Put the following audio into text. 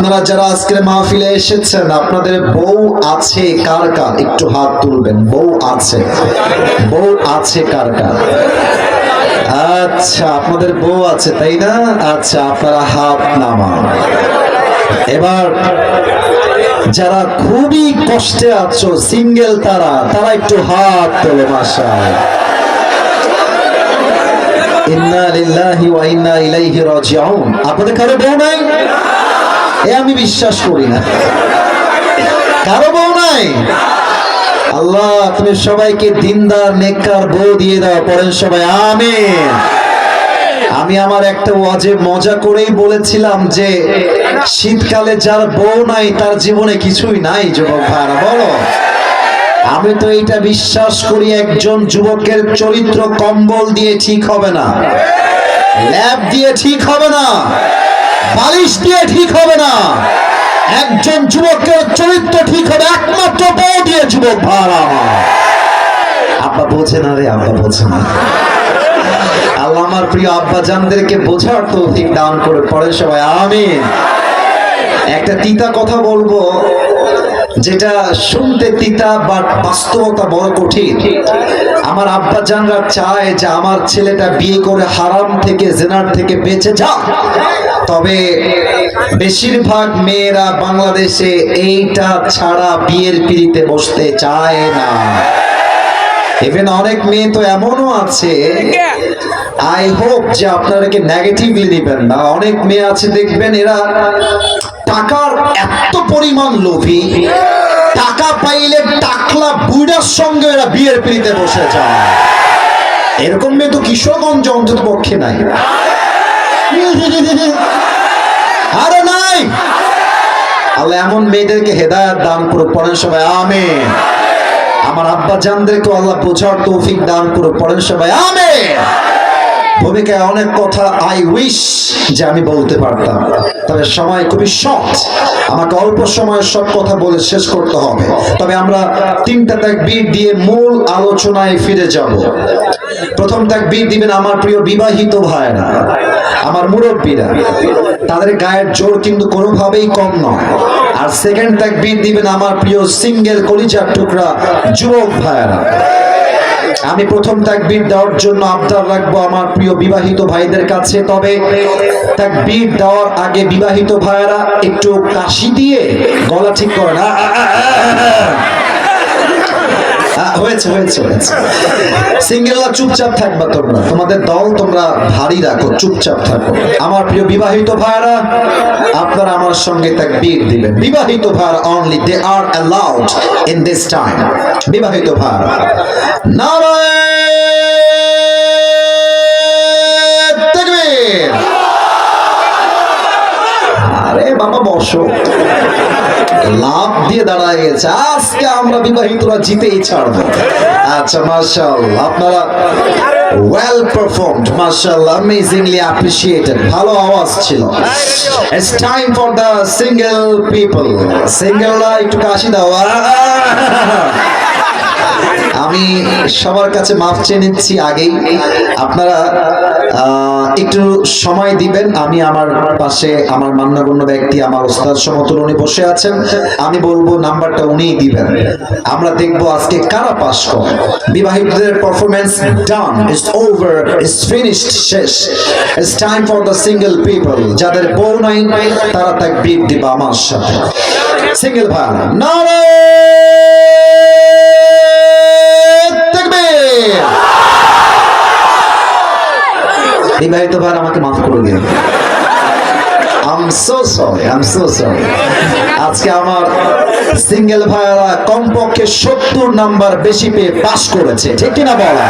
আপনারা যারা আজকের মাহফিলে এসেছেন আপনাদের বউ আছে কার কার একটু হাত তুলবেন। বউ আছে কার কার? আচ্ছা, আপনাদের বউ আছে তাই না? আচ্ছা, আপনারা হাত নামান। এবার যারা খুবই কষ্টে আছো সিঙ্গেল তারা একটু হাত তোলো। মাশাআল্লাহ। ইন্না লিল্লাহি ওয়া ইন্না ইলাইহি রাজিউন। আপনাদের কারো বউ নাই? আমি বিশ্বাস করি না কারো বউ নাই। আল্লাহ তুমি সবাইকে দিনদার নেককার বউ দিয়ে দাও। পড়েন সবাই আমিন। আমি আমার একটা ওয়াজে মজা করেই বলেছিলাম যে শীতকালে যার বউ নাই তার জীবনে কিছুই নাই। যুবক ভাইরা বলো, আমি তো এইটা বিশ্বাস করি একজন যুবকের চরিত্র কম্বল দিয়ে ঠিক হবে না, ল্যাপ দিয়ে ঠিক হবে না, বালিশ দিয়ে ঠিক হবে না। একজন যুবকের চরিত্র ঠিক হবে একমাত্র বউ দিয়ে। যুবক ভাইরা আব্বা বোঝে না রে, আব্বা বোঝে না। আল্লাহ আমার প্রিয় আব্বা জানদেরকে বোঝার তৌফিক দান করে। পড়ে সবাই আমিন। একটা তিতা কথা বলবো যেটা শুনতে তিতা বাট বাস্তবতা বড় কঠিন। আমার আব্বা জানরা চায় যে আমার ছেলেটা বিয়ে করে হারাম থেকে জিনার থেকে বেঁচে যা, তবে বেশিরভাগ মেয়েরা বাংলাদেশে এইটা ছাড়া বিয়ের পিড়িতে বসতে চায় না। ইভেন অনেক মেয়ে তো এমনও আছে, আই হোপ যে আপনারা কি নেগেটিভলি নেবেন না, অনেক মেয়ে আছে দেখবেন এরা টাকার এত পরিমাণ লোভী, টাকা পাইলে টাকলা বুড়ার সঙ্গে এরা বিয়ের পিড়িতে বসে যায়। এরকম মেয়ে তো কিশোরগঞ্জ অন্তত পক্ষে নাই। আরে নাই। আল্লাহ এমন মেয়েদেরকে হেদায়েত দান করুক। পড়েন সবাই আমিন। আমার আব্বা জানদেরকে আল্লাহ বোঝার তৌফিক দান করুক। পড়েন সবাই আমিন। ভূমিকায় অনেক কথা আই উইশ যে আমি বলতে পারতাম, তবে সময় খুবই শর্ট, আমাকে অল্প সময়ের সব কথা বলে শেষ করতে হবে। তবে আমরা তিনটা তাকবীর দিয়ে মূল আলোচনায় ফিরে যাব। প্রথম তাকবীর দিবেন আমার প্রিয় বিবাহিত ভাইরা, আমার মুরব্বীরা, তাদের গায়ের জোর কিন্তু কোনোভাবেই কম নয়। আর সেকেন্ড তাকবীর দিবেন আমার প্রিয় সিঙ্গেল কলিজার টুকরা যুবক ভাইরা। আমি প্রথম তাকবীর দেওয়ার জন্য আবদার রাখবো আমার প্রিয় বিবাহিত ভাইদের কাছে। তবে তাকবীর দেওয়ার আগে বিবাহিত ভাইরা একটু কাশি দিয়ে গলা ঠিক করেন। হয়েছে হয়েছে হয়েছে। সিঙ্গেলরা চুপচাপ থাকবা, তোমরা তোমাদের দল তোমরা ভারী রাখো, চুপচাপ থাকো। আমার প্রিয় বিবাহিত ভাইরা আপনারা আমার সঙ্গে তাকবীর দিবেন। বিবাহিত ভাইরা only, they are allowed in this time. বিবাহিত ভাইরা নারায়ে তাকবীর। আরে বাবা বসো, লাভ দিয়ে দাঁড়ায় গেছে। আজকে আমরা বিবাহিতরা জিতেই ছাড়বো। আচ্ছা মাশাআল্লাহ, আপনারা ওয়েল পারফর্মড, মাশাআল্লাহ, অ্যামেজিংলি অ্যাপ্রিশিয়েটেড। ভালো আওয়াজ ছিল। It's time for the single people. সিঙ্গেলরা একটু কাশি দাও। আমি সবার কাছে মাফ চেয়ে নিচ্ছি আগেই, আপনারা একটু সময় দিবেন। আমি আমার পাশে আমার মান্যগণ্য ব্যক্তি আমার ওস্তাদ সমতুল উনি বসে আছেন, আমি বলবো নাম্বারটা উনিই দিবেন। আমরা দেখবো আজকে কারা পাস করে। বিবাহিতদের performance done, it's over, it's finished, শেষ। It's time for the single people. যাদের বউ নাই তারা তাকবীর দিবা আমার সাথে। সিঙ্গেল ভাইরা নারায়ে তাকবীর। বিবাহিত ভাই আমাকে মাফ করে দিন। I'm so sorry. আজকে আমার সিঙ্গেল ভাইরা কমপক্ষে 70 নাম্বার বেশি পেয়ে পাস করেছে, ঠিক কিনা বলা?